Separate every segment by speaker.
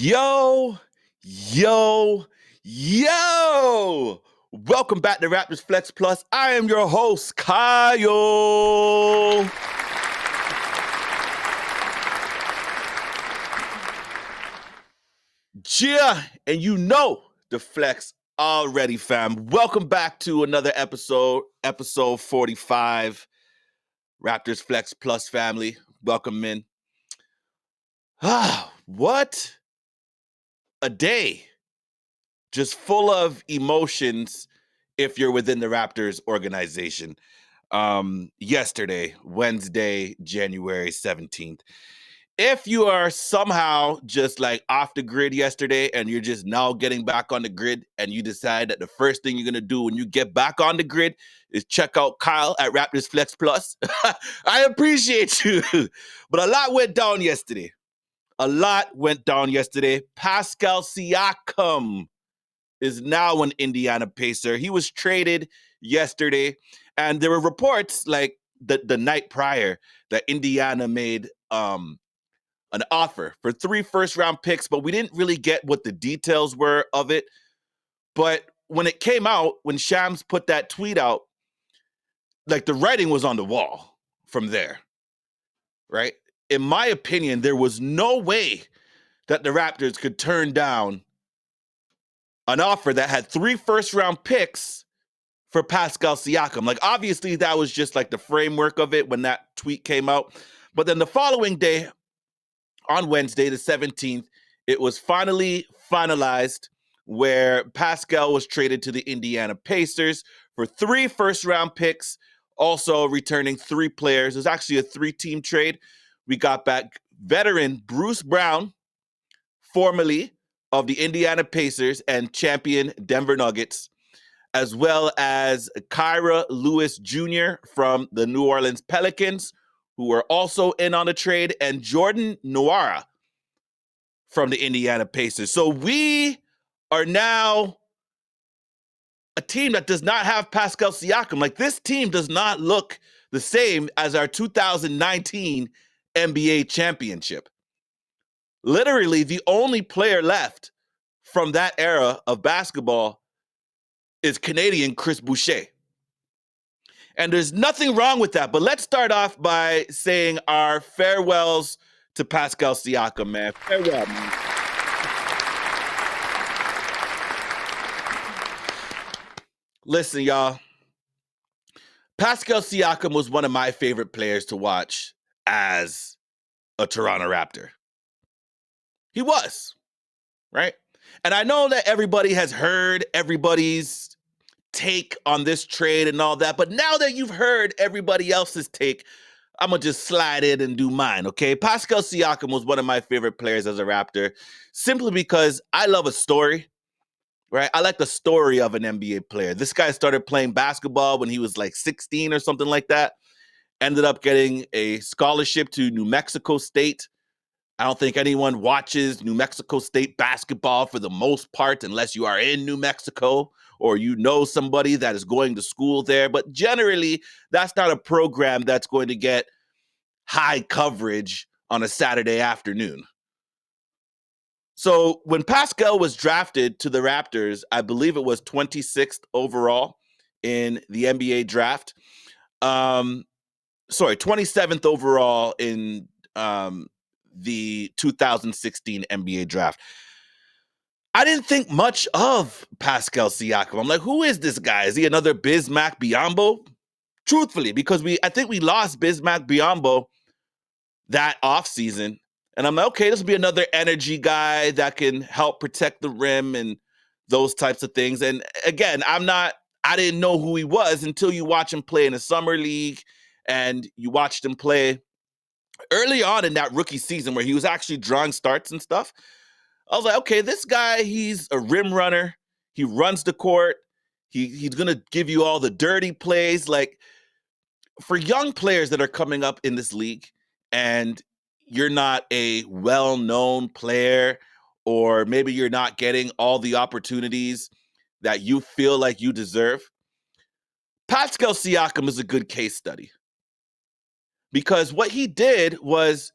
Speaker 1: Yo, yo, yo! Welcome back to Raptors Flex Plus. I am your host, Kyle. Yeah, and you know the flex already, fam. Welcome back to another episode 45. Raptors Flex Plus family. Welcome in. What a day. Just full of emotions if you're within the Raptors organization. Yesterday, Wednesday, January 17th. If you are somehow just like off the grid yesterday and you're just now getting back on the grid and you decide that the first thing you're going to do when you get back on the grid is check out Kyle at Raptors Flex Plus, I appreciate you. But a lot went down yesterday. Pascal Siakam is now an Indiana Pacer. He was traded yesterday, and there were reports like the night prior that Indiana made an offer for 3 first-round picks, but we didn't really get what the details were of it. But when it came out, when Shams put that tweet out, like the writing was on the wall from there, right? In my opinion, there was no way that the Raptors could turn down an offer that had 3 first-round picks for Pascal Siakam. Like, obviously, that was just like the framework of it when that tweet came out. But then the following day, on Wednesday, the 17th, it was finally finalized where Pascal was traded to the Indiana Pacers for 3 first-round picks, also returning 3 players. It was actually a 3-team trade. We got back veteran Bruce Brown, formerly of the Indiana Pacers and champion Denver Nuggets, as well as Kyra Lewis Jr. from the New Orleans Pelicans, who were also in on the trade, and Jordan Nwora from the Indiana Pacers. So we are now a team that does not have Pascal Siakam. Like, this team does not look the same as our 2019 NBA championship. Literally, the only player left from that era of basketball is Canadian Chris Boucher. And there's nothing wrong with that. But let's start off by saying our farewells to Pascal Siakam, man. Farewell, man. Listen, y'all. Pascal Siakam was one of my favorite players to watch as a Toronto Raptor. He was, right? And I know that everybody has heard everybody's take on this trade and all that, but now that you've heard everybody else's take, I'm gonna just slide in and do mine, okay? Pascal Siakam was one of my favorite players as a Raptor, simply because I love a story, right? I like the story of an NBA player. This guy started playing basketball when he was like 16 or something like that, ended up getting a scholarship to New Mexico State. I don't think anyone watches New Mexico State basketball for the most part, unless you are in New Mexico or you know somebody that is going to school there. But generally, that's not a program that's going to get high coverage on a Saturday afternoon. So when Pascal was drafted to the Raptors, I believe it was 26th overall in the NBA draft. 27th overall in the 2016 NBA draft. I didn't think much of Pascal Siakam. I'm like, who is this guy? Is he another Bismack Biyombo? Truthfully, because I think we lost Bismack Biyombo that offseason. And I'm like, okay, this will be another energy guy that can help protect the rim and those types of things. And again, I didn't know who he was until you watch him play in a summer league and you watched him play early on in that rookie season where he was actually drawing starts and stuff. I was like, okay, this guy, he's a rim runner. He runs the court. He's going to give you all the dirty plays. Like, for young players that are coming up in this league and you're not a well-known player, or maybe you're not getting all the opportunities that you feel like you deserve, Pascal Siakam is a good case study. Because what he did was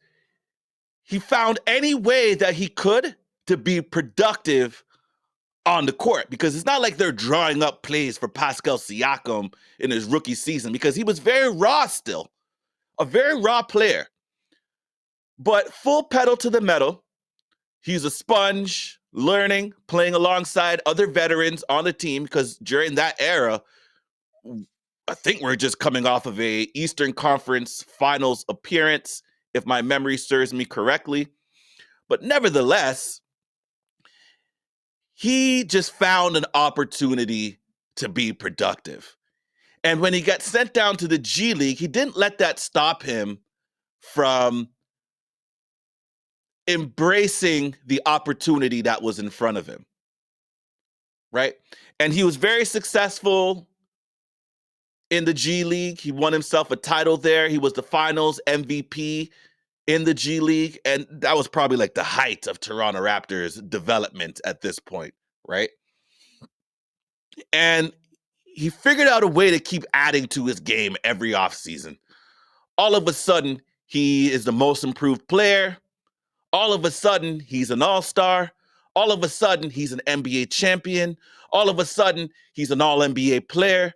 Speaker 1: he found any way that he could to be productive on the court, because it's not like they're drawing up plays for Pascal Siakam in his rookie season, because he was very raw still, a very raw player. But full pedal to the metal. He's a sponge, learning, playing alongside other veterans on the team, because during that era, I think we're just coming off of a Eastern Conference Finals appearance, if my memory serves me correctly. But nevertheless, he just found an opportunity to be productive. And when he got sent down to the G League, he didn't let that stop him from embracing the opportunity that was in front of him. Right? And he was very successful in the G League. He won himself a title there. He was the finals MVP in the G League. And that was probably like the height of Toronto Raptors development at this point, right? And he figured out a way to keep adding to his game every offseason. All of a sudden, he is the most improved player. All of a sudden, he's an all-star. All of a sudden, he's an NBA champion. All of a sudden, he's an all-NBA player.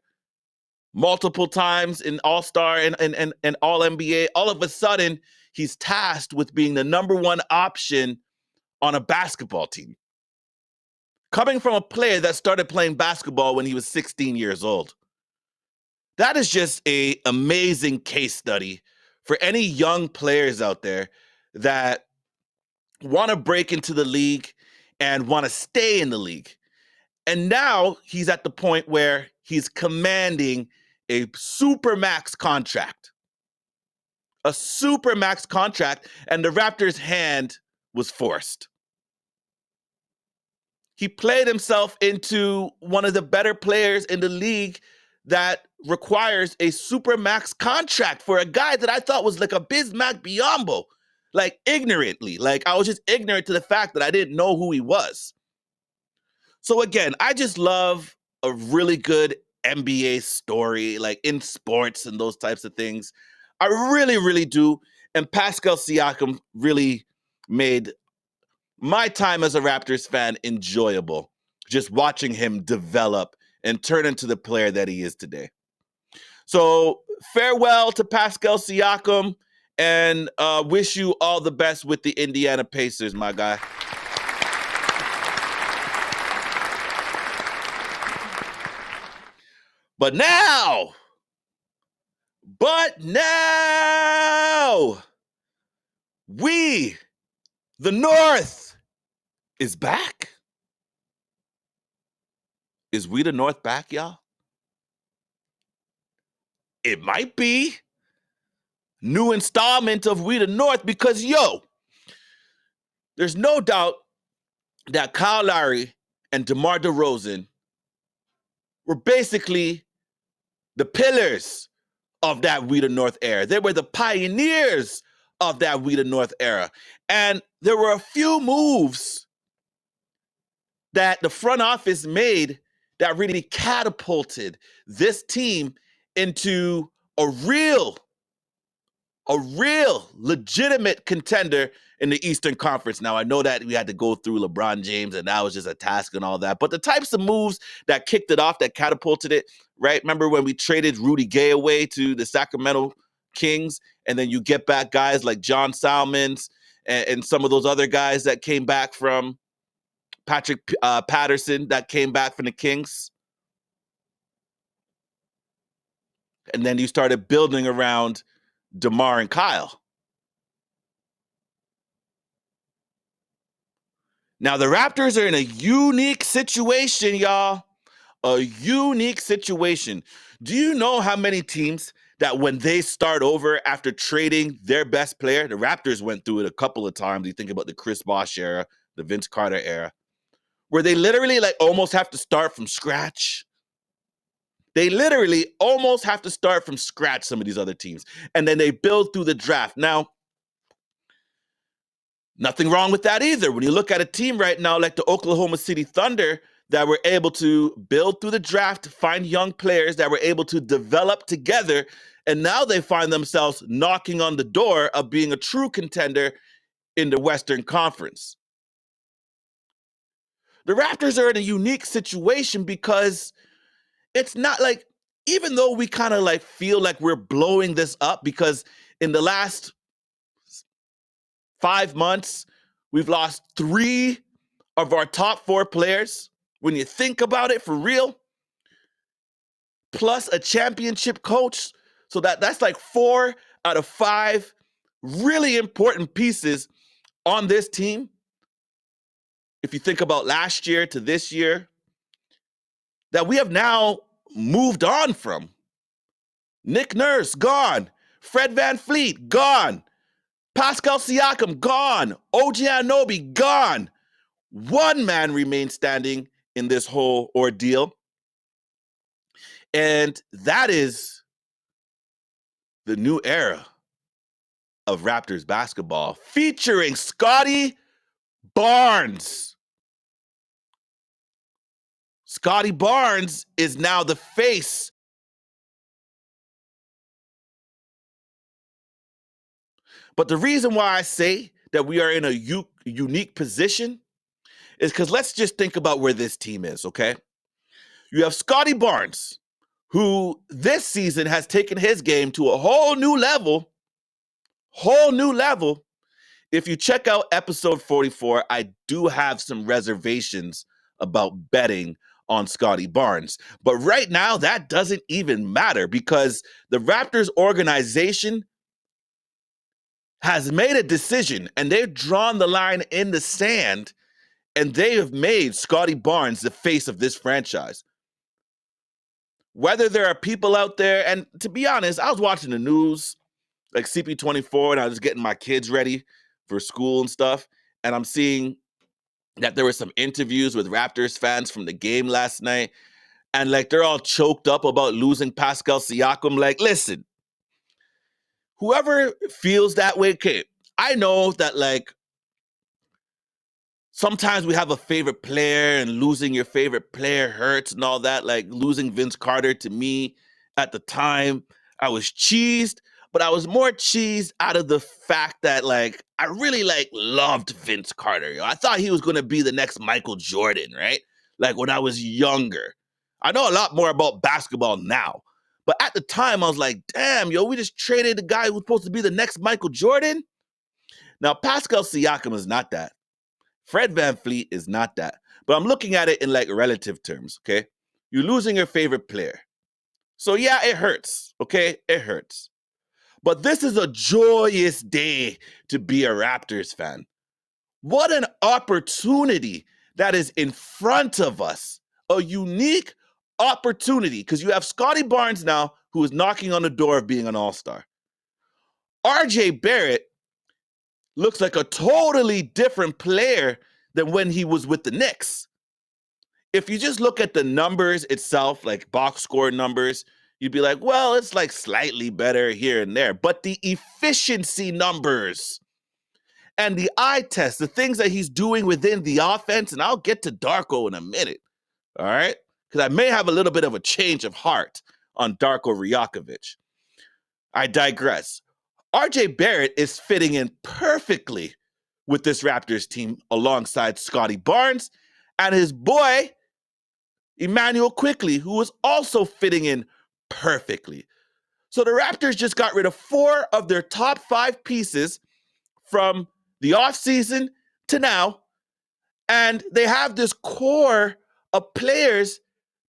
Speaker 1: Multiple times in all-star and all-NBA. All of a sudden, he's tasked with being the number one option on a basketball team. Coming from a player that started playing basketball when he was 16 years old. That is just an amazing case study for any young players out there that want to break into the league and want to stay in the league. And now he's at the point where he's commanding a supermax contract. A supermax contract, and the Raptors' hand was forced. He played himself into one of the better players in the league that requires a supermax contract for a guy that I thought was like a Bismack Biyombo, like ignorantly. Like I was just ignorant to the fact that I didn't know who he was. So again, I just love a really good NBA story, like in sports and those types of things. I really, really do. And Pascal Siakam really made my time as a Raptors fan enjoyable, just watching him develop and turn into the player that he is today. So farewell to Pascal Siakam, and wish you all the best with the Indiana Pacers, my guy. But now, we, the North, is back. Is we the North back, y'all? It might be. New installment of We the North, because, there's no doubt that Kyle Lowry and DeMar DeRozan were basically the pillars of that We the North era. They were the pioneers of that We the North era. And there were a few moves that the front office made that really catapulted this team into a real legitimate contender in the Eastern Conference. Now, I know that we had to go through LeBron James, and that was just a task and all that. But the types of moves that kicked it off, that catapulted it, right? Remember when we traded Rudy Gay away to the Sacramento Kings, and then you get back guys like John Salmons and some of those other guys that came back from Patrick Patterson that came back from the Kings. And then you started building around DeMar and Kyle. Now, the Raptors are in a unique situation, y'all. A unique situation. Do you know how many teams that when they start over after trading their best player, the Raptors went through it a couple of times. You think about the Chris Bosh era, the Vince Carter era, where they literally like almost have to start from scratch. They literally almost have to start from scratch, some of these other teams. And then they build through the draft. Now, nothing wrong with that either. When you look at a team right now like the Oklahoma City Thunder that were able to build through the draft, find young players that were able to develop together, and now they find themselves knocking on the door of being a true contender in the Western Conference. The Raptors are in a unique situation because it's not like, even though we kind of like feel like we're blowing this up because in the last 5 months, we've lost 3 of our top 4 players. When you think about it for real, plus a championship coach. So that's like 4 out of 5 really important pieces on this team. If you think about last year to this year, that we have now moved on from. Nick Nurse, gone. Fred VanVleet, gone. Pascal Siakam, gone. OG Anunoby, gone. One man remains standing in this whole ordeal. And that is the new era of Raptors basketball, featuring Scotty Barnes. Scotty Barnes is now the face. But the reason why I say that we are in a unique position is because let's just think about where this team is, okay? You have Scotty Barnes, who this season has taken his game to a whole new level. If you check out episode 44, I do have some reservations about betting on Scotty Barnes. But right now, that doesn't even matter because the Raptors organization has made a decision and they've drawn the line in the sand and they have made Scotty Barnes the face of this franchise. Whether there are people out there, and to be honest, I was watching the news, like CP24, and I was getting my kids ready for school and stuff, and I'm seeing that there were some interviews with Raptors fans from the game last night, and like they're all choked up about losing Pascal Siakam. Like, listen, whoever feels that way, okay, I know that like sometimes we have a favorite player and losing your favorite player hurts and all that. Like losing Vince Carter to me at the time, I was cheesed, but I was more cheesed out of the fact that like I really like loved Vince Carter. Yo. I thought he was going to be the next Michael Jordan, right? Like when I was younger. I know a lot more about basketball now. But at the time, I was like, damn, yo, we just traded the guy who was supposed to be the next Michael Jordan. Now, Pascal Siakam is not that. Fred VanVleet is not that. But I'm looking at it in like relative terms, okay? You're losing your favorite player. So yeah, it hurts, okay? It hurts. But this is a joyous day to be a Raptors fan. What an opportunity that is in front of us. A unique opportunity because you have Scotty Barnes now who is knocking on the door of being an all-star. RJ Barrett looks like a totally different player than when he was with the Knicks. If you just look at the numbers itself, like box score numbers, you'd be like, well, it's like slightly better here and there. But the efficiency numbers and the eye test, the things that he's doing within the offense, and I'll get to Darko in a minute, all right? Because I may have a little bit of a change of heart on Darko Rajakovic. I digress. RJ Barrett is fitting in perfectly with this Raptors team alongside Scotty Barnes and his boy, Emmanuel Quickley, who is also fitting in perfectly. So the Raptors just got rid of 4 of their top 5 pieces from the offseason to now, and they have this core of players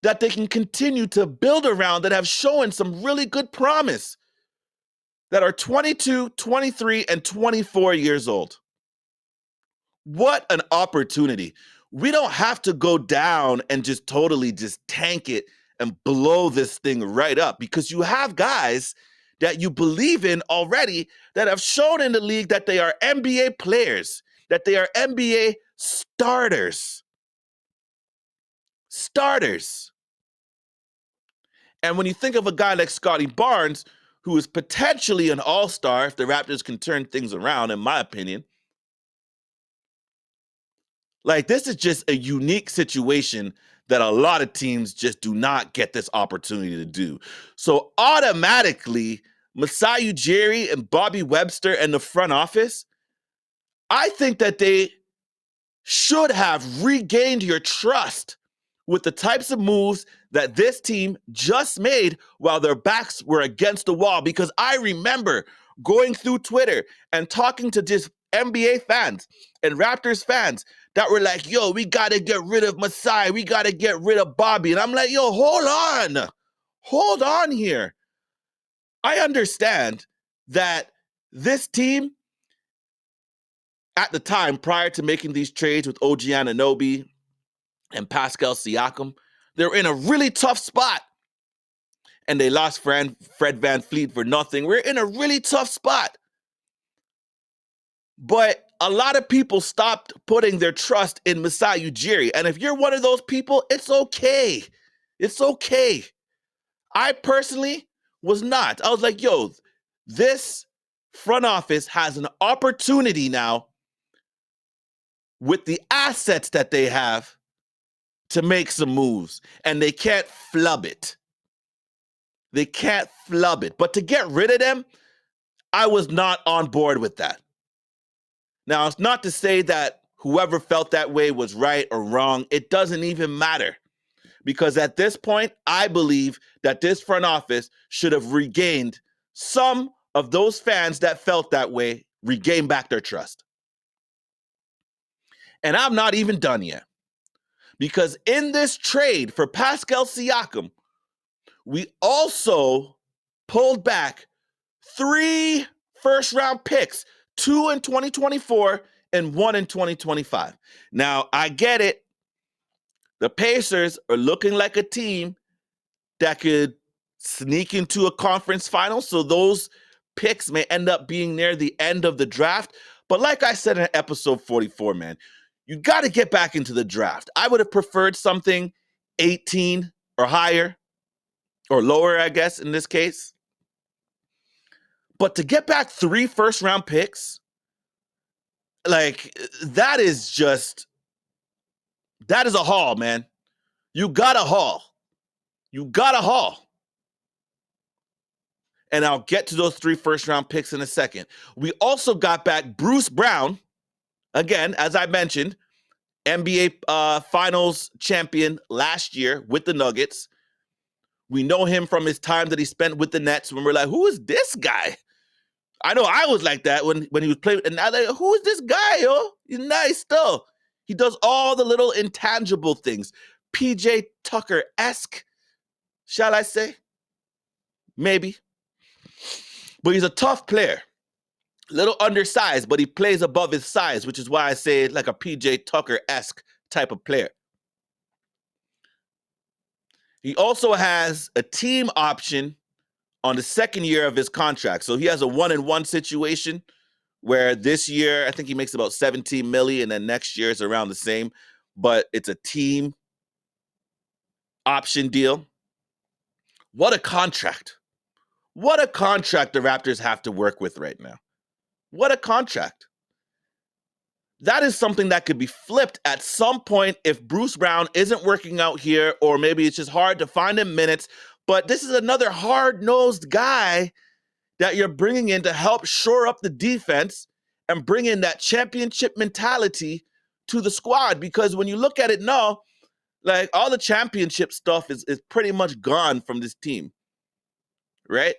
Speaker 1: that they can continue to build around that have shown some really good promise, that are 22, 23, and 24 years old. What an opportunity. We don't have to go down and just totally just tank it and blow this thing right up because you have guys that you believe in already that have shown in the league that they are NBA players, that they are NBA starters. Starters. And when you think of a guy like Scotty Barnes, who is potentially an all-star if the Raptors can turn things around, in my opinion, like this is just a unique situation that a lot of teams just do not get this opportunity to do. So automatically, Masai Ujiri and Bobby Webster and the front office, I think that they should have regained your trust with the types of moves that this team just made while their backs were against the wall. Because I remember going through Twitter and talking to just NBA fans and Raptors fans that were like, yo, we got to get rid of Masai. We got to get rid of Bobby. And I'm like, yo, hold on. Hold on here. I understand that this team at the time, prior to making these trades with OG Anunoby and Pascal Siakam, they were in a really tough spot. And they lost Fred VanVleet for nothing. We're in a really tough spot. But a lot of people stopped putting their trust in Masai Ujiri. And if you're one of those people, it's okay. It's okay. I personally was not. I was like, yo, this front office has an opportunity now with the assets that they have to make some moves. And they can't flub it. They can't flub it. But to get rid of them, I was not on board with that. Now, it's not to say that whoever felt that way was right or wrong. It doesn't even matter. Because at this point, I believe that this front office should have regained some of those fans that felt that way, regain back their trust. And I'm not even done yet. Because in this trade for Pascal Siakam, we also pulled back 3 first-round picks, 2 in 2024 and 1 in 2025. Now, I get it. The Pacers are looking like a team that could sneak into a conference final, so those picks may end up being near the end of the draft. But like I said in episode 44, man, you got to get back into the draft. I would have preferred something 18 or higher, or lower, I guess, in this case. But to get back 3 first-round picks, like, that is a haul, man. You got a haul. You got a haul. And I'll get to those 3 first-round picks in a second. We also got back Bruce Brown, again, as I mentioned, NBA Finals champion last year with the Nuggets. We know him from his time that he spent with the Nets when we're like, who is this guy? I know I was like that when he was playing. And I was like, who is this guy, yo? He's nice still. He does all the little intangible things. PJ Tucker-esque, shall I say? Maybe. But he's a tough player. Little undersized, but he plays above his size, which is why I say like a PJ Tucker-esque type of player. He also has a team option on the second year of his contract. So he has a 1-and-1 situation where this year, I think he makes about 17 million, and then next year it's around the same, but it's a team option deal. What a contract. What a contract the Raptors have to work with right now. What a contract. That is something that could be flipped at some point if Bruce Brown isn't working out here, or maybe it's just hard to find him minutes. But this is another hard-nosed guy that you're bringing in to help shore up the defense and bring in that championship mentality to the squad. Because when you look at it now, like, all the championship stuff is pretty much gone from this team, right?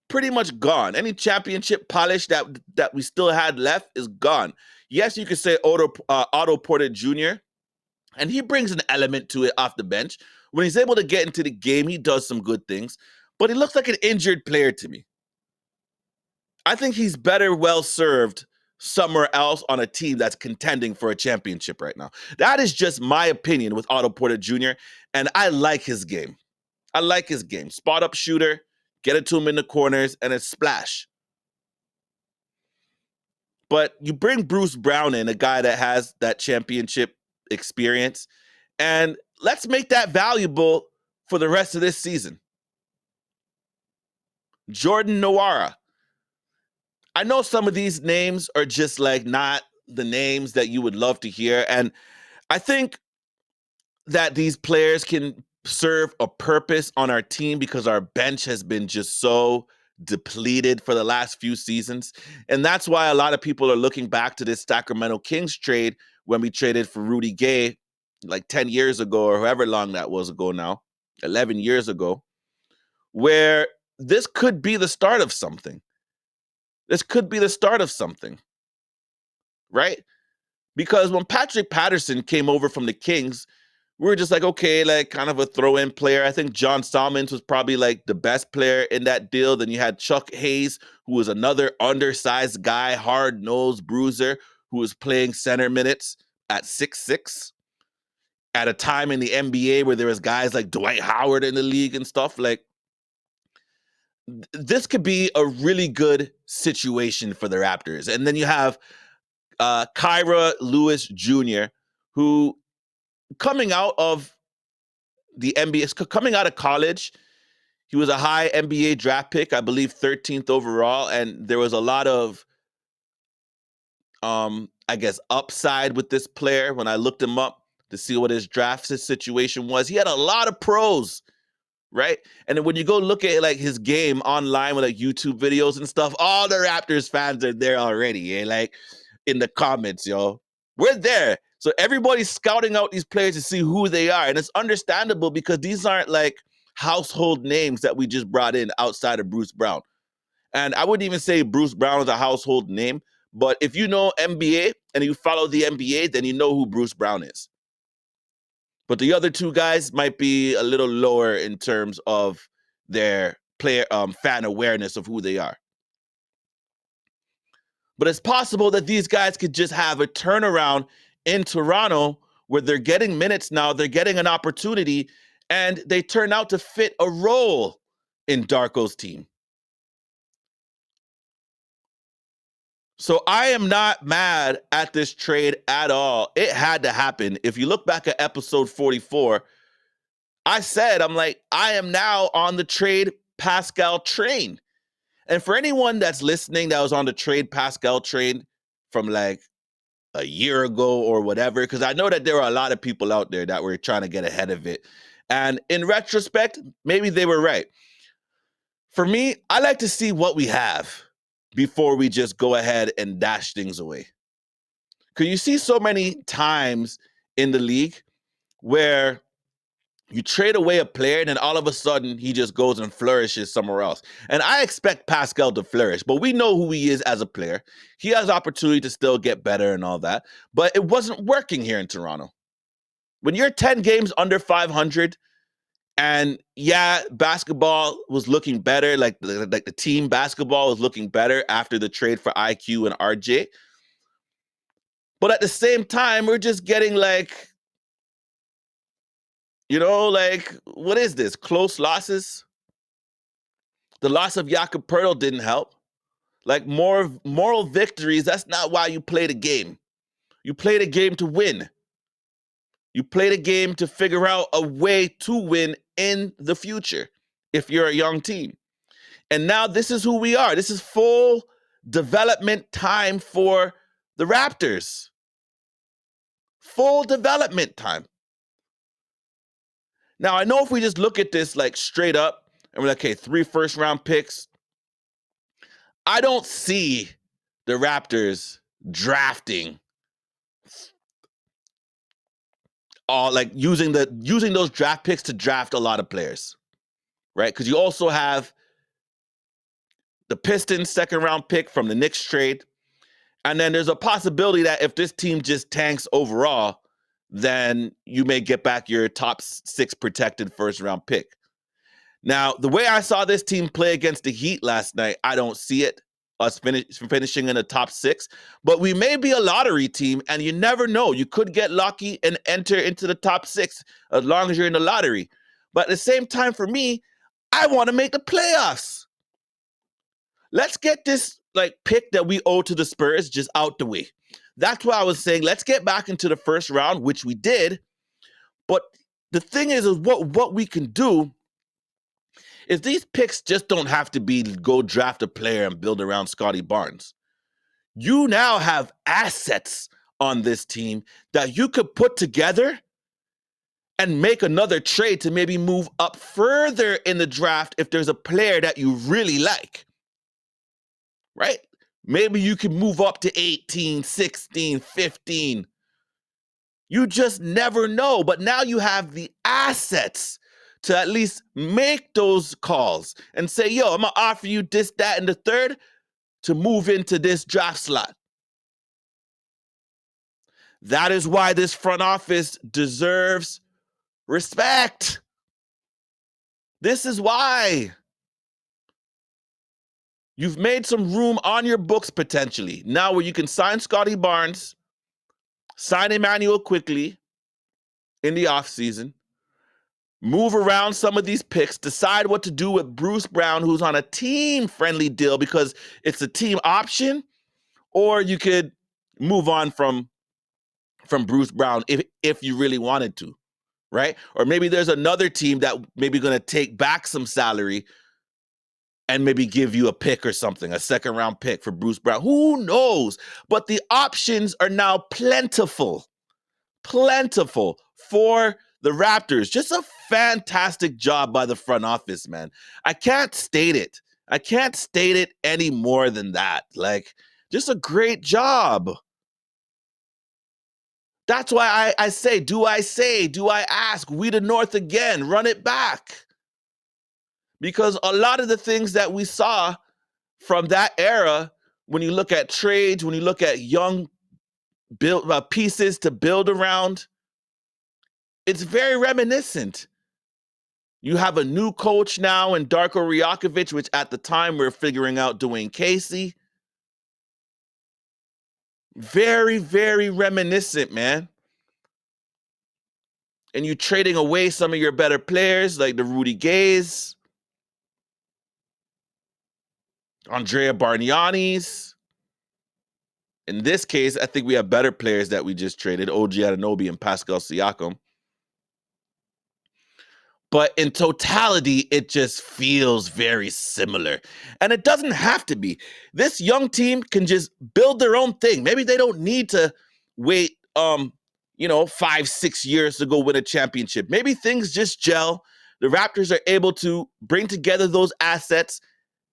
Speaker 1: Pretty much gone. Any championship polish that we still had left is gone. Yes, you could say Otto Porter Jr., and he brings an element to it off the bench. When he's able to get into the game, he does some good things, but he looks like an injured player to me. I think he's better well served somewhere else on a team that's contending for a championship right now. That is just my opinion with Otto Porter Jr., and I like his game. I like his game. Spot up shooter, get it to him in the corners, and it's splash. But you bring Bruce Brown in, a guy that has that championship experience, and let's make that valuable for the rest of this season. Jordan Nwora. I know some of these names are just like not the names that you would love to hear. And I think that these players can serve a purpose on our team because our bench has been just so depleted for the last few seasons. And that's why a lot of people are looking back to this Sacramento Kings trade when we traded for Rudy Gay like 10 years ago or however long that was ago now, 11 years ago, where this could be the start of something. This could be the start of something, right? Because when Patrick Patterson came over from the Kings, we were just like, okay, like kind of a throw-in player. I think John Salmons was probably like the best player in that deal. Then you had Chuck Hayes, who was another undersized guy, hard-nosed bruiser, who was playing center minutes at 6'6", at a time in the NBA where there was guys like Dwight Howard in the league and stuff. Like, this could be a really good situation for the Raptors. And then you have Kyra Lewis Jr., who coming out of the NBA, coming out of college, he was a high NBA draft pick, I believe 13th overall, and there was a lot of, I guess, upside with this player when I looked him up to see what his draft situation was. He had a lot of pros, right? And then when you go look at like his game online with like YouTube videos and stuff, all the Raptors fans are there already, like in the comments, yo. We're there. So everybody's scouting out these players to see who they are. And it's understandable because these aren't like household names that we just brought in outside of Bruce Brown. And I wouldn't even say Bruce Brown is a household name, but if you know NBA and you follow the NBA, then you know who Bruce Brown is. But the other two guys might be a little lower in terms of their player fan awareness of who they are. But it's possible that these guys could just have a turnaround in Toronto where they're getting minutes now, they're getting an opportunity, and they turn out to fit a role in Darko's team. So I am not mad at this trade at all. It had to happen. If you look back at episode 44, I said, I'm like, I am now on the trade Pascal train. And for anyone that's listening that was on the trade Pascal train from like a year ago or whatever, because I know that there are a lot of people out there that were trying to get ahead of it. And in retrospect, maybe they were right. For me, I like to see what we have before we just go ahead and dash things away. Because you see so many times in the league where you trade away a player and then all of a sudden he just goes and flourishes somewhere else. And I expect Pascal to flourish, but we know who he is as a player. He has opportunity to still get better and all that, but it wasn't working here in Toronto. When you're 10 games under 500, and yeah, basketball was looking better, like the team basketball was looking better after the trade for IQ and RJ. But at the same time, we're just getting like, like, what is this? Close losses? The loss of Jakob Poeltl didn't help. Like, more moral victories, that's not why you play the game. You play the game to win. You play the game to figure out a way to win in the future if you're a young team. And now this is who we are. This is full development time for the Raptors. Full development time. Now, I know if we just look at this like straight up and we're like, okay, 3 first-round picks, I don't see the Raptors drafting like using those draft picks to draft a lot of players, right? Because you also have the Pistons second-round pick from the Knicks trade, and then there's a possibility that if this team just tanks overall, then you may get back your top 6 protected first-round pick. Now, the way I saw this team play against the Heat last night, I don't see it, us finishing in the top 6. But we may be a lottery team, and you never know. You could get lucky and enter into the top 6 as long as you're in the lottery. But at the same time, for me, I want to make the playoffs. Let's get this like pick that we owe to the Spurs just out the way. That's why I was saying, let's get back into the first round, which we did. But the thing is what we can do is these picks just don't have to be go draft a player and build around Scotty Barnes. You now have assets on this team that you could put together and make another trade to maybe move up further in the draft if there's a player that you really like, right? Maybe you can move up to 18, 16, 15, You just never know. But now you have the assets to at least make those calls and say, yo, I'm going to offer you this, that, and the third to move into this draft slot. That is why this front office deserves respect. This is why. You've made some room on your books potentially. Now where you can sign Scotty Barnes, sign Emmanuel quickly in the offseason, move around some of these picks, decide what to do with Bruce Brown, who's on a team-friendly deal because it's a team option, or you could move on from Bruce Brown if you really wanted to, right? Or maybe there's another team that maybe going to take back some salary and maybe give you a pick or something, a second-round pick for Bruce Brown. Who knows? But the options are now plentiful for the Raptors. Just a fantastic job by the front office, man. I can't state it. I can't state it any more than that. Like, just a great job. That's why I say, do I ask, we the North again, run it back. Because a lot of the things that we saw from that era, when you look at trades, when you look at young pieces to build around, it's very reminiscent. You have a new coach now in Darko Rajakovic, which at the time we we're figuring out Dwayne Casey. Very, very reminiscent, man. And you trading away some of your better players like the Rudy Gays, Andrea Bargnanis. In this case, I think we have better players that we just traded, OG Anunoby and Pascal Siakam. But in totality, it just feels very similar. And it doesn't have to be. This young team can just build their own thing. Maybe they don't need to wait 5-6 years to go win a championship. Maybe things just gel. The Raptors are able to bring together those assets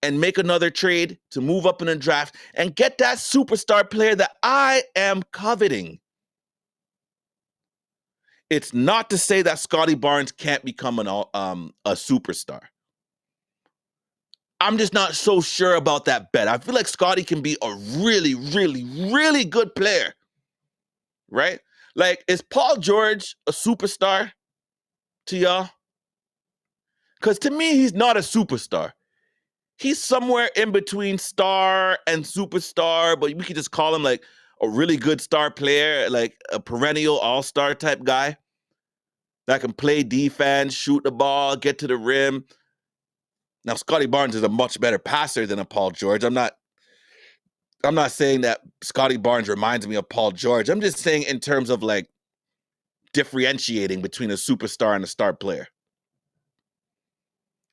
Speaker 1: and make another trade to move up in the draft and get that superstar player that I am coveting. It's not to say that Scotty Barnes can't become a superstar. I'm just not so sure about that bet. I feel like Scotty can be a really, really, really good player, right? Like, is Paul George a superstar to y'all? Because to me, he's not a superstar. He's somewhere in between star and superstar, but we could just call him like a really good star player, like a perennial all-star type guy that can play defense, shoot the ball, get to the rim. Now, Scotty Barnes is a much better passer than a Paul George. I'm not saying that Scotty Barnes reminds me of Paul George. I'm just saying in terms of like differentiating between a superstar and a star player.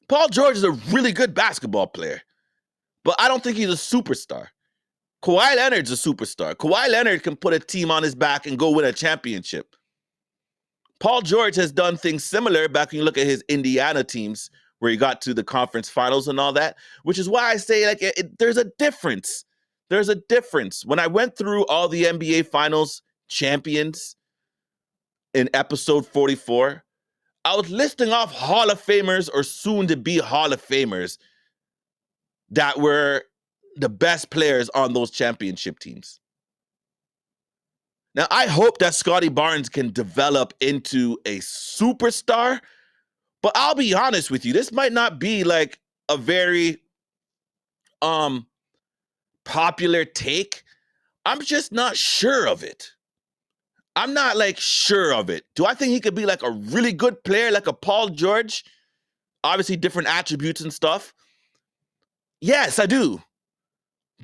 Speaker 1: Paul George is a really good basketball player, but I don't think he's a superstar. Kawhi Leonard's a superstar. Kawhi Leonard can put a team on his back and go win a championship. Paul George has done things similar back when you look at his Indiana teams where he got to the conference finals and all that, which is why I say like there's a difference. There's a difference. When I went through all the NBA Finals champions in episode 44, I was listing off Hall of Famers or soon to be Hall of Famers that were the best players on those championship teams. Now, I hope that Scotty Barnes can develop into a superstar, but I'll be honest with you, this might not be like a very popular take. I'm just not sure of it. I'm not like sure of it. Do I think he could be like a really good player like a Paul George? Obviously different attributes and stuff. Yes, I do.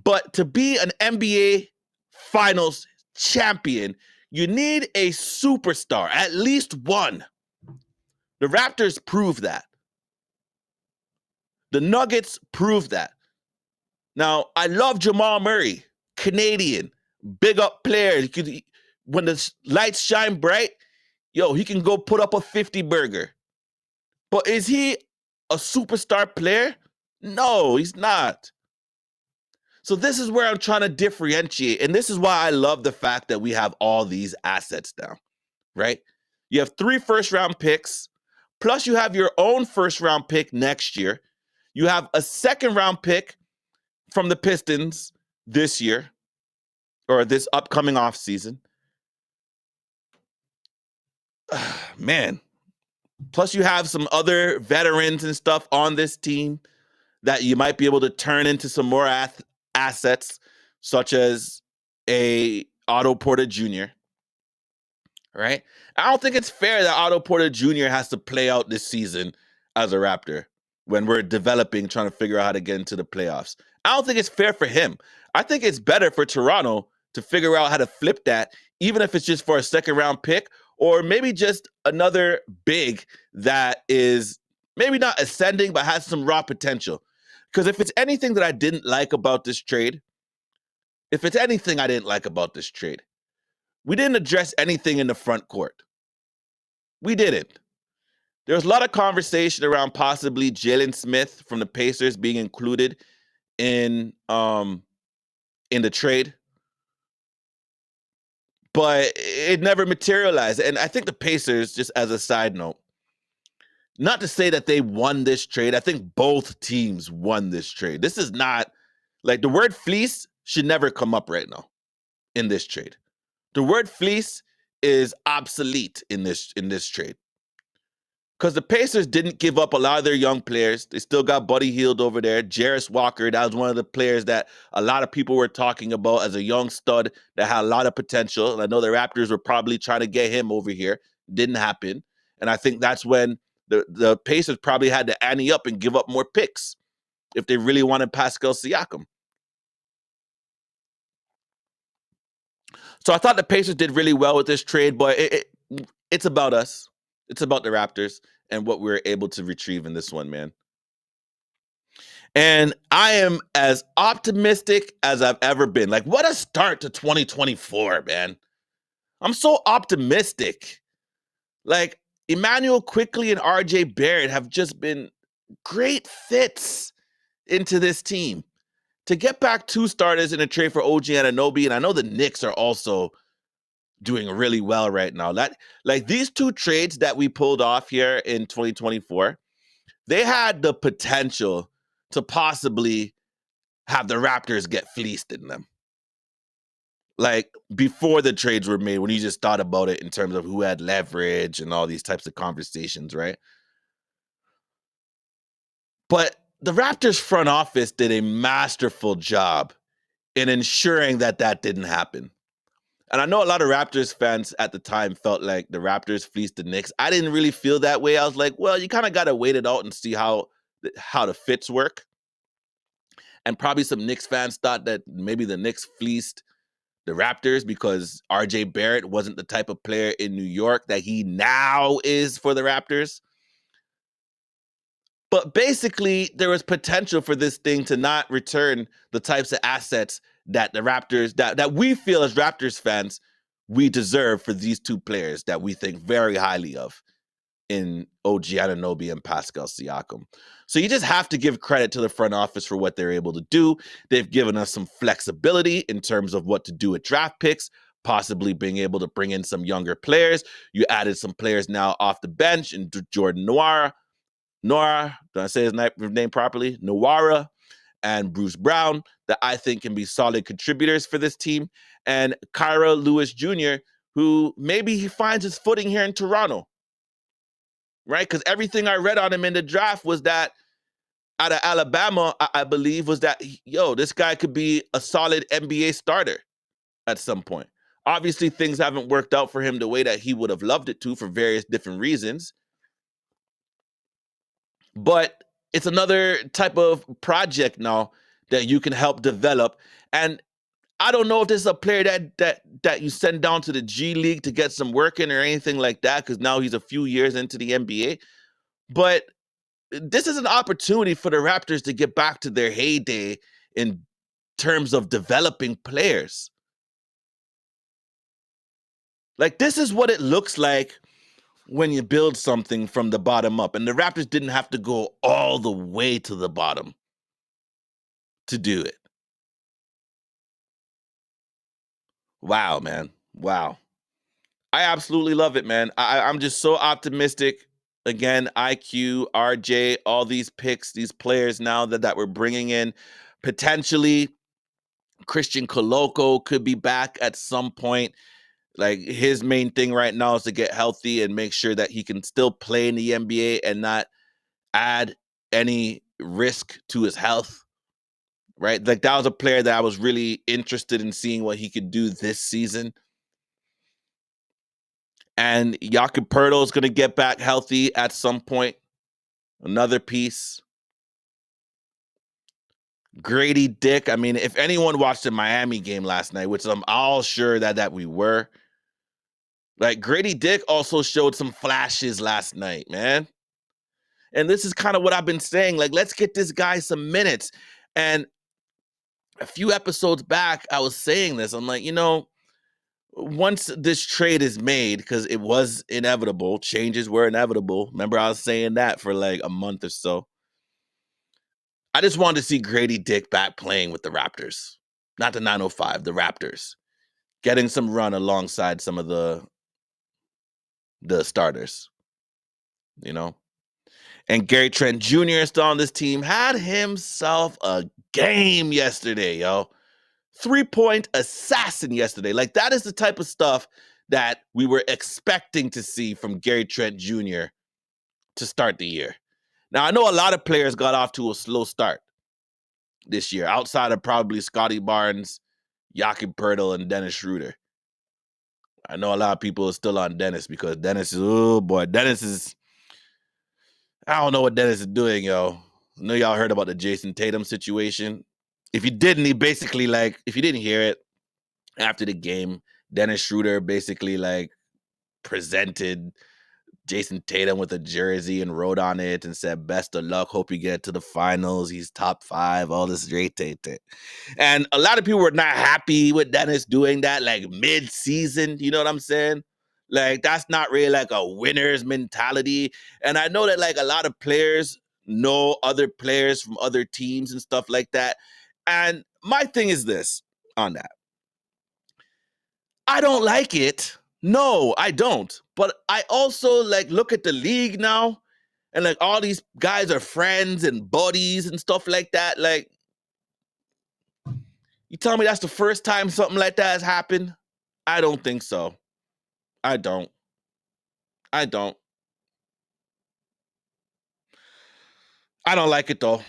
Speaker 1: But to be an NBA Finals champion, you need a superstar, at least one. The Raptors prove that. The Nuggets prove that. Now, I love Jamal Murray, Canadian, big up player. When the lights shine bright, he can go put up a 50 burger. But is he a superstar player? No, he's not. So this is where I'm trying to differentiate. And this is why I love the fact that we have all these assets now. right? You have 3 first-round picks, plus you have your own first-round pick next year. You have a second-round pick from the Pistons this year or this upcoming offseason. Man, plus you have some other veterans and stuff on this team that you might be able to turn into some more assets, such as a Otto Porter Jr., right? I don't think it's fair that Otto Porter Jr. has to play out this season as a Raptor when we're developing, trying to figure out how to get into the playoffs. I don't think it's fair for him. I think it's better for Toronto to figure out how to flip that, even if it's just for a second round pick or maybe just another big that is maybe not ascending, but has some raw potential. Because if it's anything that I didn't like about this trade, we didn't address anything in the front court. We didn't. There was a lot of conversation around possibly Jalen Smith from the Pacers being included in the trade, but it never materialized. And I think the Pacers, just as a side note, not to say that they won this trade. I think both teams won this trade. This is not like the word fleece should never come up right now in this trade. The word fleece is obsolete in this trade. Because the Pacers didn't give up a lot of their young players. They still got Buddy Hield over there. Jarris Walker, that was one of the players that a lot of people were talking about as a young stud that had a lot of potential. And I know the Raptors were probably trying to get him over here. Didn't happen. And I think that's when the Pacers probably had to ante up and give up more picks if they really wanted Pascal Siakam. So I thought the Pacers did really well with this trade, but it's about us. It's about the Raptors and what we were able to retrieve in this one, man. And I am as optimistic as I've ever been. Like, what a start to 2024, man. I'm so optimistic. Like, Emmanuel Quickly and RJ Barrett have just been great fits into this team. To get back 2 starters in a trade for OG Anunoby, and I know the Knicks are also doing really well right now. Like these 2 trades that we pulled off here in 2024, they had the potential to possibly have the Raptors get fleeced in them. Like before the trades were made, when you just thought about it in terms of who had leverage and all these types of conversations, right? But the Raptors front office did a masterful job in ensuring that that didn't happen. And I know a lot of Raptors fans at the time felt like the Raptors fleeced the Knicks. I didn't really feel that way. I was like, well, you kind of got to wait it out and see how the fits work. And probably some Knicks fans thought that maybe the Knicks fleeced the Raptors because RJ Barrett wasn't the type of player in New York that he now is for the Raptors. But basically, there was potential for this thing to not return the types of assets that the Raptors, that we feel as Raptors fans, we deserve for these 2 players that we think very highly of in OG Anunoby and Pascal Siakam. So you just have to give credit to the front office for what they're able to do. They've given us some flexibility in terms of what to do with draft picks, possibly being able to bring in some younger players. You added some players now off the bench in Jordan Noir, did I say his name properly? Nwara and Bruce Brown that I think can be solid contributors for this team. And Kyra Lewis Jr., who maybe he finds his footing here in Toronto, right? Because everything I read on him in the draft was that out of Alabama, I believe, was that, this guy could be a solid NBA starter at some point. Obviously, things haven't worked out for him the way that he would have loved it to for various different reasons. But it's another type of project now that you can help develop. And I don't know if this is a player that you send down to the G League to get some work in or anything like that, because now he's a few years into the NBA. But this is an opportunity for the Raptors to get back to their heyday in terms of developing players. Like, this is what it looks like when you build something from the bottom up. And the Raptors didn't have to go all the way to the bottom to do it. Wow, man. Wow. I absolutely love it, man. I'm just so optimistic. Again, IQ, RJ, all these picks, these players now that we're bringing in. Potentially, Christian Coloco could be back at some point. Like his main thing right now is to get healthy and make sure that he can still play in the NBA and not add any risk to his health. Right? Like that was a player that I was really interested in seeing what he could do this season. And Jakob Poeltl is going to get back healthy at some point. Another piece. Grady Dick. I mean, if anyone watched the Miami game last night, which I'm all sure that we were, like Grady Dick also showed some flashes last night, man. And this is kind of what I've been saying. Like, let's get this guy some minutes. And a few episodes back, I was saying this. I'm like, once this trade is made, because it was inevitable, changes were inevitable. Remember, I was saying that for like a month or so. I just wanted to see Grady Dick back playing with the Raptors, not the 905, the Raptors, getting some run alongside some of the starters, you know. And Gary Trent Jr. is still on this team. Had himself a game yesterday, yo. 3-point assassin yesterday. Like that is the type of stuff that we were expecting to see from Gary Trent Jr. to start the year. Now I know a lot of players got off to a slow start this year, outside of probably Scotty Barnes, Jakob Poeltl, and Dennis Schroeder. I know a lot of people are still on Dennis because Dennis is, oh boy, Dennis is, I don't know what Dennis is doing, yo. I know y'all heard about the Jason Tatum situation. If you didn't, he basically like, if you didn't hear it after the game, Dennis Schroeder basically like presented Jason Tatum with a jersey and wrote on it and said, "Best of luck. Hope you get to the finals. He's top 5." All this great. And a lot of people were not happy with Dennis doing that like mid-season. You know what I'm saying? Like that's not really like a winner's mentality. And I know that like a lot of players know other players from other teams and stuff like that. And my thing is this on that. I don't like it. No, I don't. But I also like look at the league now and like all these guys are friends and buddies and stuff like that. Like, you tell me that's the first time something like that has happened? I don't think so. I don't. I don't. I don't like it though.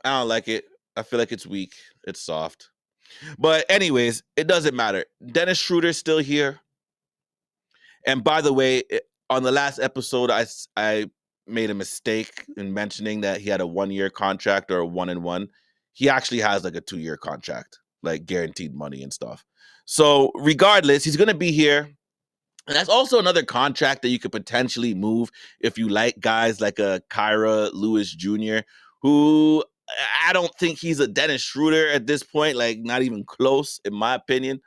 Speaker 1: I don't like it. I feel like it's weak. It's soft. But anyways, it doesn't matter. Dennis Schroeder's still here. And by the way, on the last episode, I made a mistake in mentioning that he had a 1-year contract or a 1-and-1. He actually has like a 2-year contract, like guaranteed money and stuff. So regardless, he's going to be here. And that's also another contract that you could potentially move if you like guys like a Kyra Lewis Jr., who I don't think he's a Dennis Schroeder at this point, like not even close, in my opinion.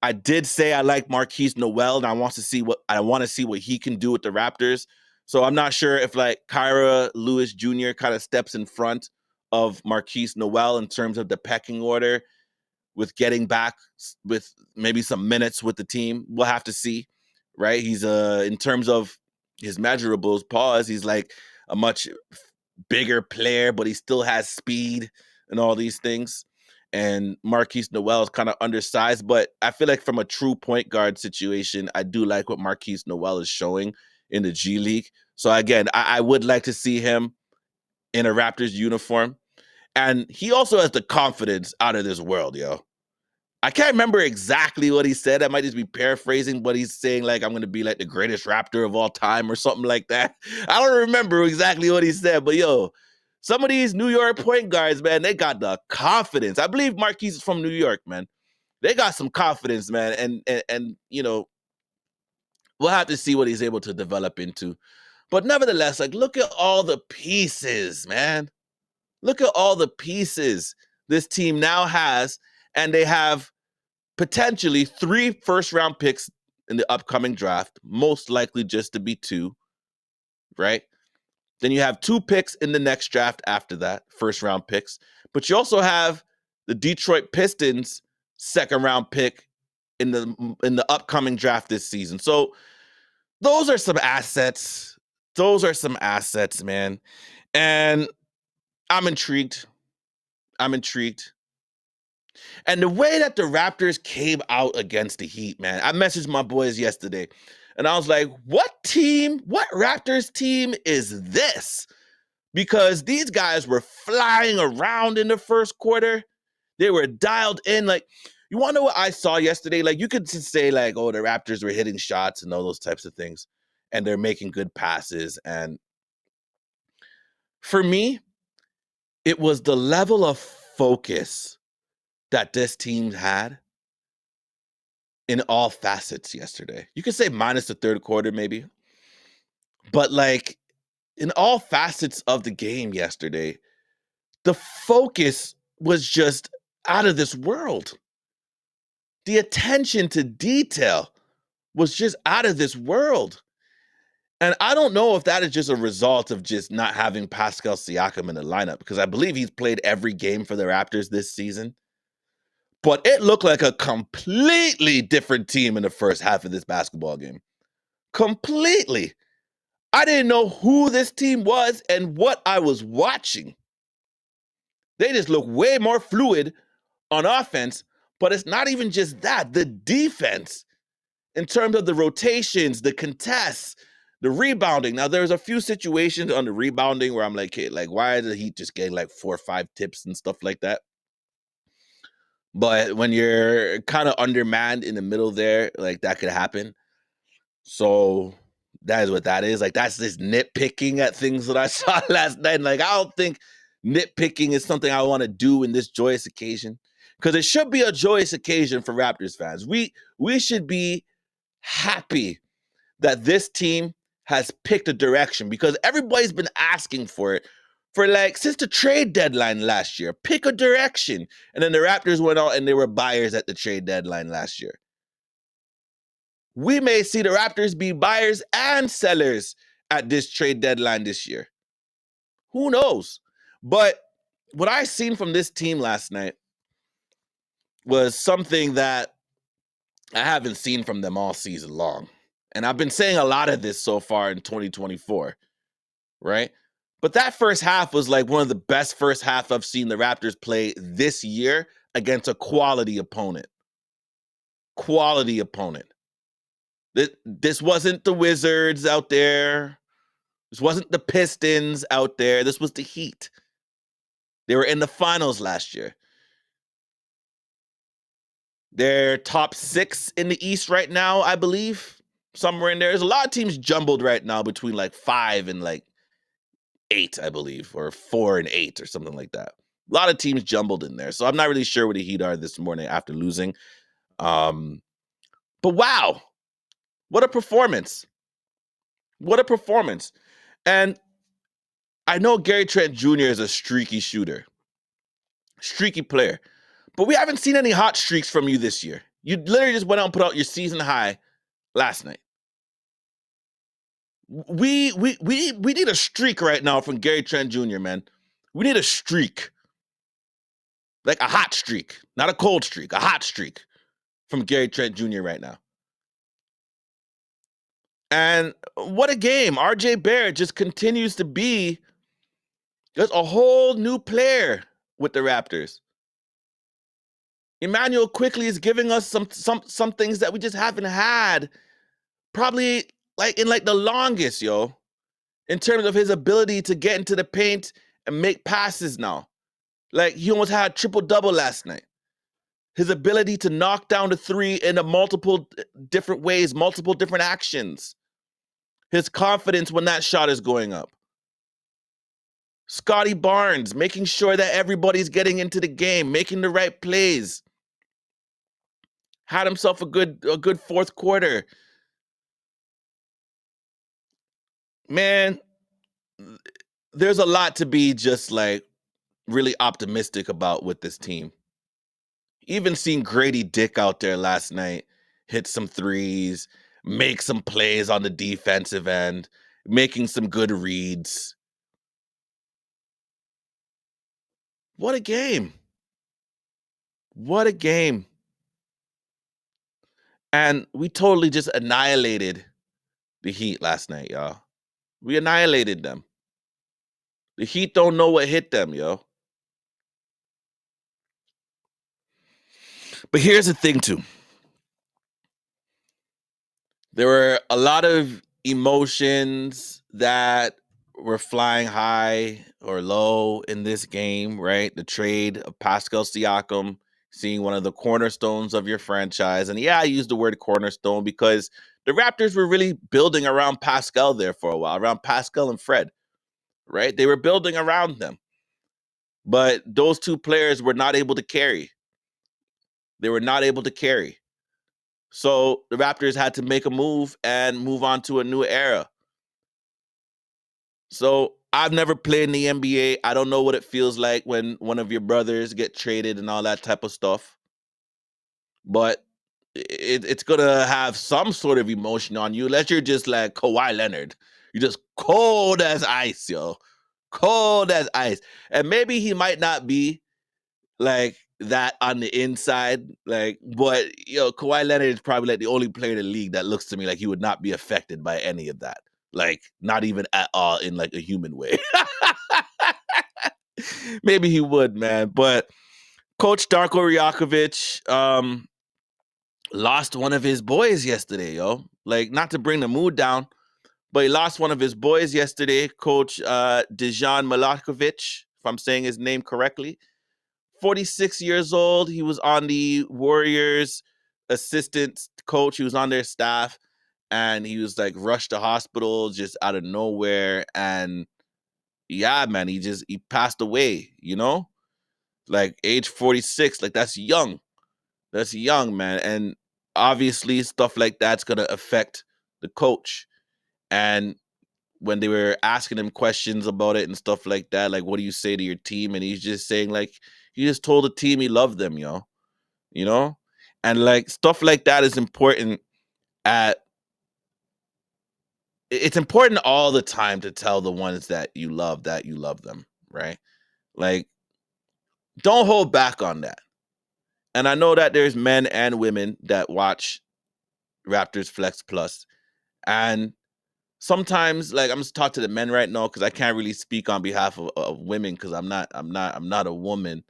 Speaker 1: I did say I like Marquise Noel, and I want to see what he can do with the Raptors. So I'm not sure if like Kyra Lewis Jr. kind of steps in front of Marquise Noel in terms of the pecking order with getting back with maybe some minutes with the team. We'll have to see, right? He's in terms of his measurables, he's like a much bigger player, but he still has speed and all these things. And Marquise Noel is kind of undersized, but I feel like from a true point guard situation, I do like what Marquise Noel is showing in the G League. So again, I would like to see him in a Raptors uniform. And he also has the confidence out of this world, yo. I can't remember exactly what he said. I might just be paraphrasing, but he's saying like I'm going to be like the greatest Raptor of all time or something like that. I don't remember exactly what he said, but yo, some of these New York point guards, man, they got the confidence. I believe Marquise is from New York, man. They got some confidence, man, and we'll have to see what he's able to develop into. But nevertheless, like look at all the pieces, man. Look at all the pieces this team now has, and they have potentially 3 first-round picks in the upcoming draft, most likely just to be 2, right? Then you have 2 picks in the next draft after that, first-round picks. But you also have the Detroit Pistons second-round pick in the upcoming draft this season. So those are some assets. Those are some assets, man. And I'm intrigued. I'm intrigued. And the way that the Raptors came out against the Heat, man, I messaged my boys yesterday and I was like, what Raptors team is this? Because these guys were flying around in the first quarter. They were dialed in. Like, you want to know what I saw yesterday? Like, you could just say, like, oh, the Raptors were hitting shots and all those types of things, and they're making good passes. And for me, it was the level of focus that this team had in all facets yesterday. You could say minus the third quarter, maybe. But, like, in all facets of the game yesterday, the focus was just out of this world. The attention to detail was just out of this world. And I don't know if that is just a result of just not having Pascal Siakam in the lineup, because I believe he's played every game for the Raptors this season. But it looked like a completely different team in the first half of this basketball game. Completely. I didn't know who this team was and what I was watching. They just look way more fluid on offense, but it's not even just that. The defense, in terms of the rotations, the contests, the rebounding. Now, there's a few situations on the rebounding where I'm like, hey, like, why is the Heat just getting like 4 or 5 tips and stuff like that? But when you're kind of undermanned in the middle there, like that could happen. So that is what that is. Like, that's just nitpicking at things that I saw last night. And like, I don't think nitpicking is something I want to do in this joyous occasion, because it should be a joyous occasion for Raptors fans. We should be happy that this team has picked a direction, because everybody's been asking for it for like since the trade deadline last year. Pick a direction. And then the Raptors went out and they were buyers at the trade deadline last year. We may see the Raptors be buyers and sellers at this trade deadline this year. Who knows? But what I seen from this team last night was something that I haven't seen from them all season long. And I've been saying a lot of this so far in 2024, right? But that first half was like one of the best first half I've seen the Raptors play this year against a quality opponent. Quality opponent. This wasn't the Wizards out there. This wasn't the Pistons out there. This was the Heat. They were in the finals last year. They're top 6 in the East right now, I believe. Somewhere in there. There's a lot of teams jumbled right now between like 5 and like 8, I believe, or 4 and 8 or something like that. A lot of teams jumbled in there. So I'm not really sure where the Heat are this morning after losing. But wow, what a performance. What a performance. And I know Gary Trent Jr. is a streaky shooter, streaky player, but we haven't seen any hot streaks from you this year. You literally just went out and put out your season high last night. We need a streak right now from Gary Trent Jr., man. We need a streak. Like a hot streak, not a cold streak, a hot streak from Gary Trent Jr. right now. And what a game. RJ Barrett just continues to be just a whole new player with the Raptors. Emmanuel quickly is giving us some things that we just haven't had probably like in like the longest, yo, in terms of his ability to get into the paint and make passes now. Like, he almost had a triple-double last night. His ability to knock down the three in a multiple different ways, multiple different actions. His confidence when that shot is going up. Scotty Barnes making sure that everybody's getting into the game, making the right plays. Had himself a good fourth quarter. Man, there's a lot to be just like really optimistic about with this team. Even seeing Grady Dick out there last night hit some threes, make some plays on the defensive end, making some good reads. What a game. What a game. And we totally just annihilated the Heat last night, y'all. We annihilated them. The Heat don't know what hit them, yo. But here's the thing, too. There were a lot of emotions that were flying high or low in this game, right? The trade of Pascal Siakam, seeing one of the cornerstones of your franchise. And yeah, I use the word cornerstone because the Raptors were really building around Pascal there for a while, around Pascal and Fred, right? They were building around them. But those two players were not able to carry. They were not able to carry. So the Raptors had to make a move and move on to a new era. So I've never played in the NBA. I don't know what it feels like when one of your brothers get traded and all that type of stuff. But it's gonna have some sort of emotion on you, unless you're just like Kawhi Leonard. You're just cold as ice, yo. Cold as ice. And maybe he might not be like that on the inside. Like, but Kawhi Leonard is probably like the only player in the league that looks to me like he would not be affected by any of that. Like, not even at all in like a human way. Maybe he would, man. But Coach Darko Rajakovic lost one of his boys yesterday, yo. Like, not to bring the mood down, but he lost one of his boys yesterday, Coach Dejan Milakovic, if I'm saying his name correctly. 46 years old. He was on the Warriors assistant coach. He was on their staff, and he was like rushed to hospital just out of nowhere. And yeah, man, he passed away, like age 46. Like, that's young. That's young, man. And obviously stuff like that's going to affect the coach. And when they were asking him questions about it and stuff like that, like, what do you say to your team? And he's just saying, like, he just told the team he loved them, you know? And like stuff like that is important at it's important all the time to tell the ones that you love them, right? Like, don't hold back on that. And I know that there's men and women that watch Raptors Flex Plus, and sometimes, like, I'm just talking to the men right now because I can't really speak on behalf of women because I'm not a woman,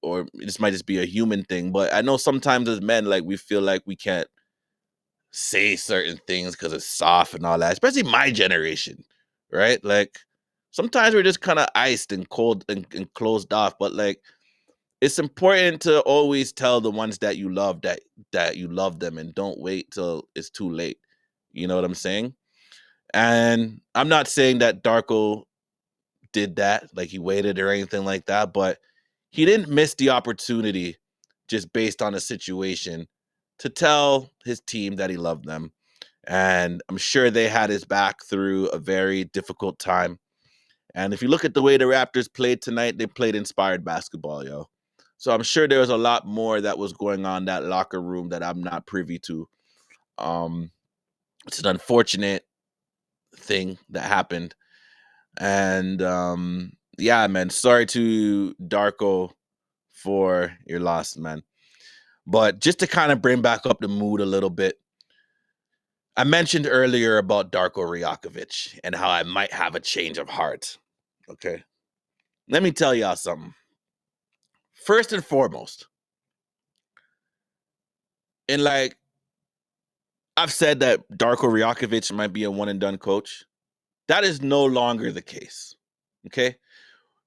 Speaker 1: or this might just be a human thing. But I know sometimes as men, like, we feel like we can't say certain things because it's soft and all that, especially my generation, right? Like, sometimes we're just kind of iced and cold and closed off. But like, it's important to always tell the ones that you love that you love them, and don't wait till it's too late. You know what I'm saying? And I'm not saying that Darko did that, like he waited or anything like that, but he didn't miss the opportunity just based on a situation to tell his team that he loved them. And I'm sure they had his back through a very difficult time. And if you look at the way the Raptors played tonight, they played inspired basketball, yo. So I'm sure there was a lot more that was going on in that locker room that I'm not privy to. Um, it's an unfortunate thing that happened. And yeah, man, sorry to Darko for your loss, man. But just to kind of bring back up the mood a little bit, I mentioned earlier about Darko Rajakovic and how I might have a change of heart. Okay. Let me tell y'all something. First and foremost, and like, I've said that Darko Rajakovic might be a one and done coach. That is no longer the case. Okay.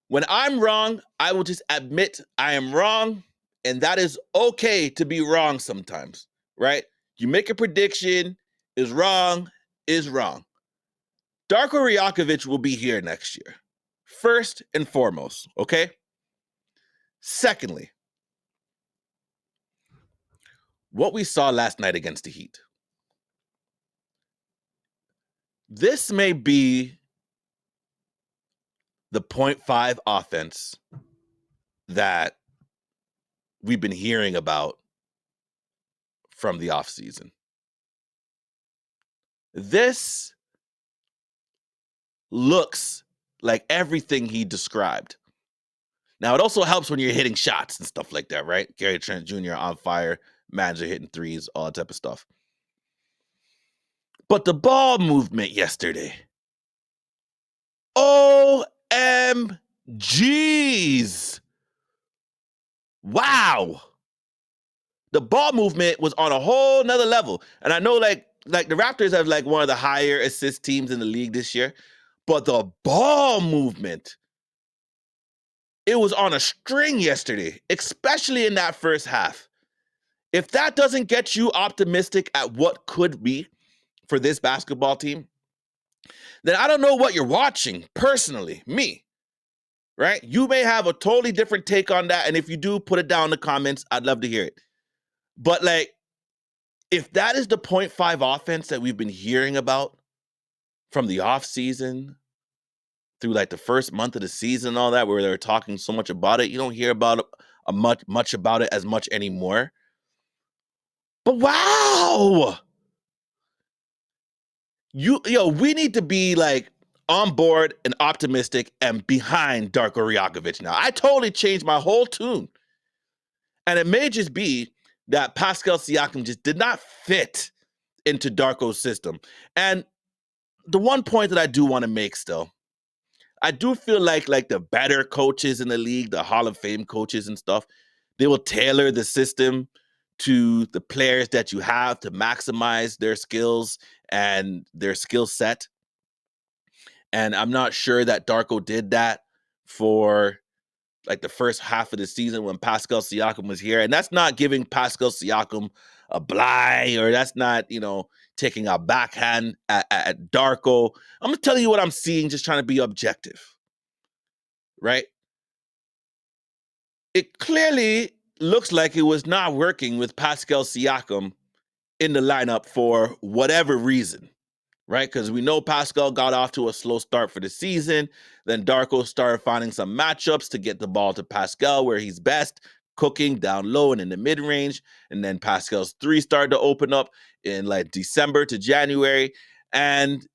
Speaker 1: When I'm wrong, I will just admit I am wrong, and that is okay to be wrong sometimes, right? You make a prediction, is wrong, is wrong. Darko Rajakovic will be here next year. First and foremost, okay? Secondly, what we saw last night against the Heat. This may be the .5 offense that we've been hearing about from the offseason. This looks like everything he described. Now, it also helps when you're hitting shots and stuff like that, right? Gary Trent Jr. on fire, manager hitting threes, all that type of stuff. But the ball movement yesterday, OMGs. Wow. The ball movement was on a whole nother level. And I know like the Raptors have like one of the higher assist teams in the league this year, but the ball movement, it was on a string yesterday, especially in that first half. If that doesn't get you optimistic at what could be for this basketball team, then I don't know what you're watching personally, me, right? You may have a totally different take on that. And if you do, put it down in the comments. I'd love to hear it. But like, if that is the 0.5 offense that we've been hearing about from the offseason through like the first month of the season and all that, where they're talking so much about it, you don't hear about much about it as much anymore. But wow, we need to be like on board and optimistic and behind Darko Rajakovic now. I totally changed my whole tune, and it may just be that Pascal Siakam just did not fit into Darko's system. And the one point that I do want to make still, I do feel like the better coaches in the league, the Hall of Fame coaches and stuff, they will tailor the system to the players that you have to maximize their skills and their skill set. And I'm not sure that Darko did that for like the first half of the season when Pascal Siakam was here. And that's not giving Pascal Siakam a blight, or that's not, taking a backhand at Darko. I'm going to tell you what I'm seeing, just trying to be objective, right? It clearly looks like it was not working with Pascal Siakam in the lineup for whatever reason, right? Because we know Pascal got off to a slow start for the season. Then Darko started finding some matchups to get the ball to Pascal where he's best, cooking down low and in the mid-range. And then Pascal's three started to open up in like December to January and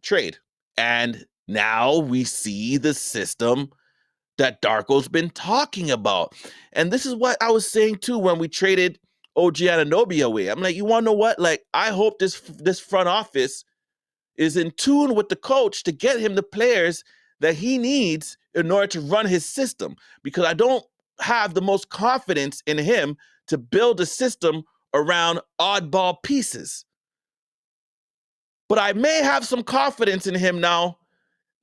Speaker 1: trade. And now we see the system that Darko's been talking about. And this is what I was saying too when we traded OG Anunoby away. I'm like, you want to know what? Like, I hope this front office is in tune with the coach to get him the players that he needs in order to run his system, because I don't have the most confidence in him to build a system around oddball pieces. But I may have some confidence in him now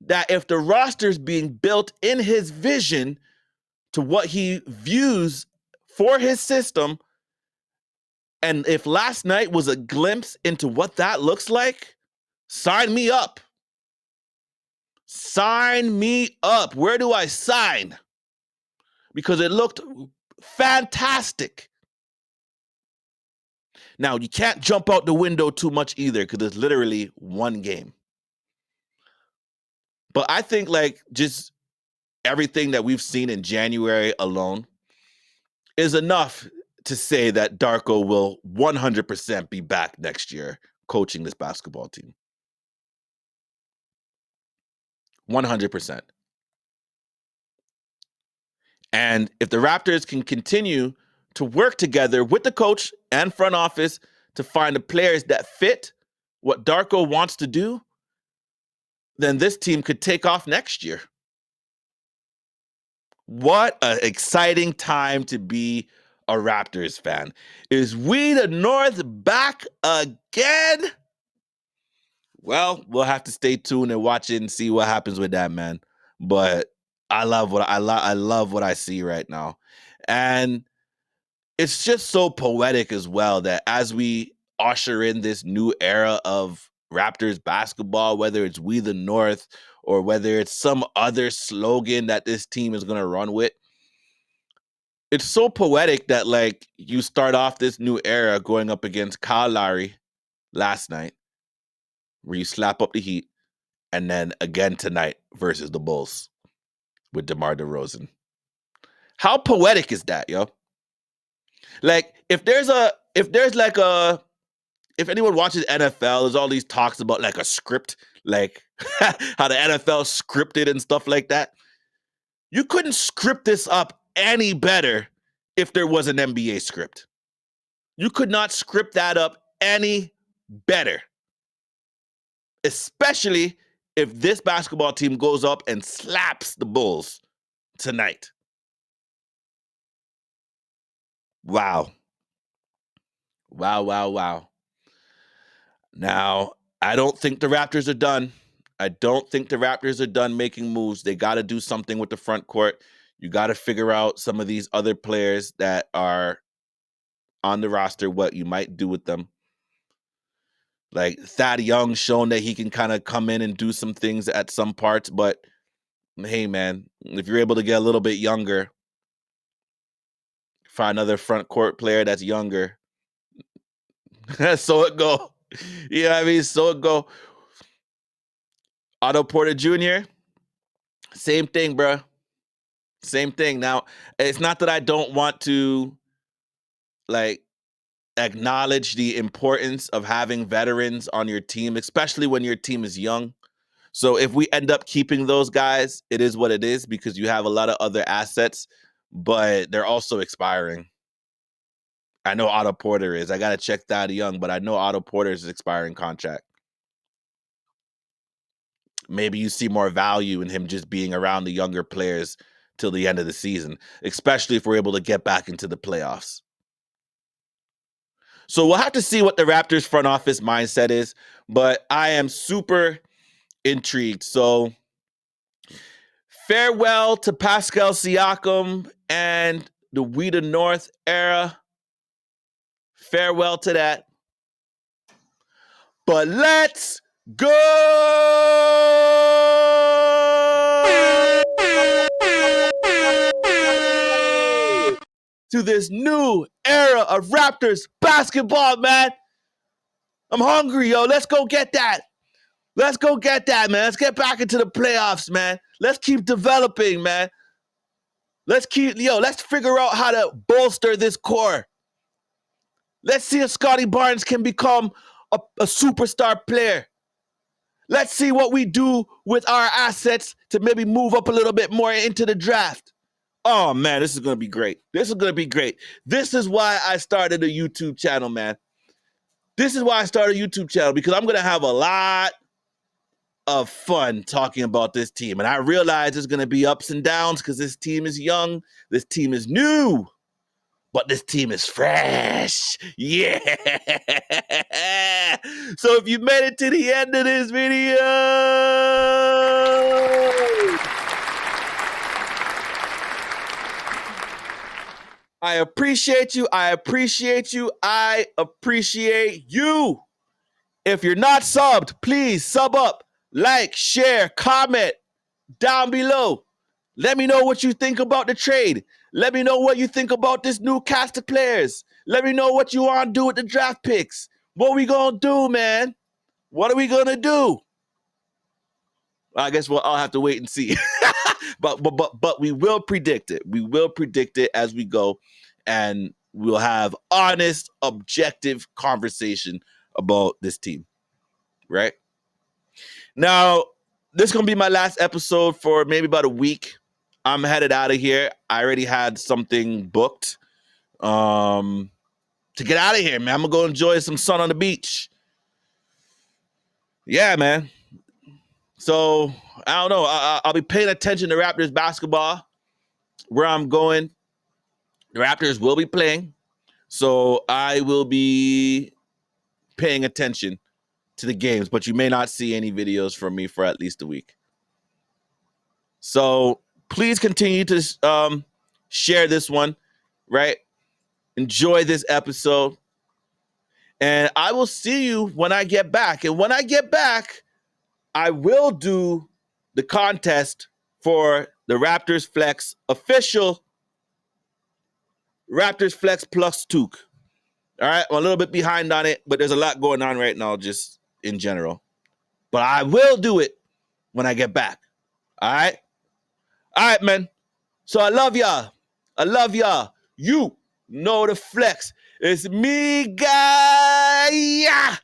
Speaker 1: that if the roster is being built in his vision to what he views for his system, and if last night was a glimpse into what that looks like, sign me up. Sign me up. Where do I sign? Because it looked fantastic. Now, you can't jump out the window too much either, because it's literally one game. But I think like just everything that we've seen in January alone is enough to say that Darko will 100% be back next year coaching this basketball team. 100%. And if the Raptors can continue to work together with the coach and front office to find the players that fit what Darko wants to do, then this team could take off next year. What an exciting time to be a Raptors fan. Is we the North back again? Well, we'll have to stay tuned and watch it and see what happens with that, man. But I love what I love what I see right now. And it's just so poetic as well that as we usher in this new era of Raptors basketball, whether it's We the North or whether it's some other slogan that this team is going to run with, it's so poetic that like you start off this new era going up against Kyle Lowry last night, where you slap up the Heat, and then again tonight versus the Bulls with DeMar DeRozan. How poetic is that, yo? Like if anyone watches NFL, there's all these talks about like a script, like how the NFL scripted and stuff like that. You couldn't script this up any better if there was an NBA script. You could not script that up any better, especially if this basketball team goes up and slaps the Bulls tonight. Wow. Wow, wow, wow. Now, I don't think the Raptors are done. I don't think the Raptors are done making moves. They got to do something with the front court. You got to figure out some of these other players that are on the roster, what you might do with them. Like Thad Young shown that he can kind of come in and do some things at some parts, but hey, man, if you're able to get a little bit younger, find another front court player that's younger, so it go. You know what I mean? So it go. Otto Porter Jr., same thing, bro. Same thing. Now, it's not that I don't want to like acknowledge the importance of having veterans on your team, especially when your team is young. So if we end up keeping those guys, it is what it is because you have a lot of other assets, but they're also expiring. I know Otto Porter is. I got to check that young, but I know Otto Porter is expiring contract. Maybe you see more value in him just being around the younger players till the end of the season, especially if we're able to get back into the playoffs. So we'll have to see what the Raptors front office mindset is, but I am super intrigued. So farewell to Pascal Siakam and the We the North era. Farewell to that. But let's go to this new era of Raptors basketball, man. I'm hungry, yo. Let's go get that. Let's go get that, man. Let's get back into the playoffs, man. Let's keep developing, man. Let's figure out how to bolster this core. Let's see if Scotty Barnes can become a superstar player. Let's see what we do with our assets to maybe move up a little bit more into the draft. Oh, man, this is going to be great. This is going to be great. This is why I started a YouTube channel, man. This is why I started a YouTube channel, because I'm going to have a lot of fun talking about this team. And I realize there's going to be ups and downs because this team is young. This team is new. But this team is fresh. Yeah. So if you made it to the end of this video, I appreciate you. I appreciate you. I appreciate you. If you're not subbed, please sub up, like, share, comment down below. Let me know what you think about the trade. Let me know what you think about this new cast of players. Let me know what you want to do with the draft picks. What we gonna do, man? What are we gonna do? I guess I'll have to wait and see. but we will predict it. We will predict it as we go, and we'll have honest, objective conversation about this team. Right? Now, this is gonna be my last episode for maybe about a week. I'm headed out of here. I already had something booked to get out of here, man. I'm gonna go enjoy some sun on the beach. Yeah, man. So I don't know. I'll be paying attention to Raptors basketball. Where I'm going, the Raptors will be playing, so I will be paying attention to the games. But you may not see any videos from me for at least a week. So please continue to share this one, right? Enjoy this episode. And I will see you when I get back. And when I get back, I will do the contest for the Raptors Flex official Raptors Flex Plus Toque. All right, I'm a little bit behind on it, but there's a lot going on right now just in general. But I will do it when I get back. All right? All right, man. So I love y'all. I love y'all. You know the flex. It's me, guy. Yeah.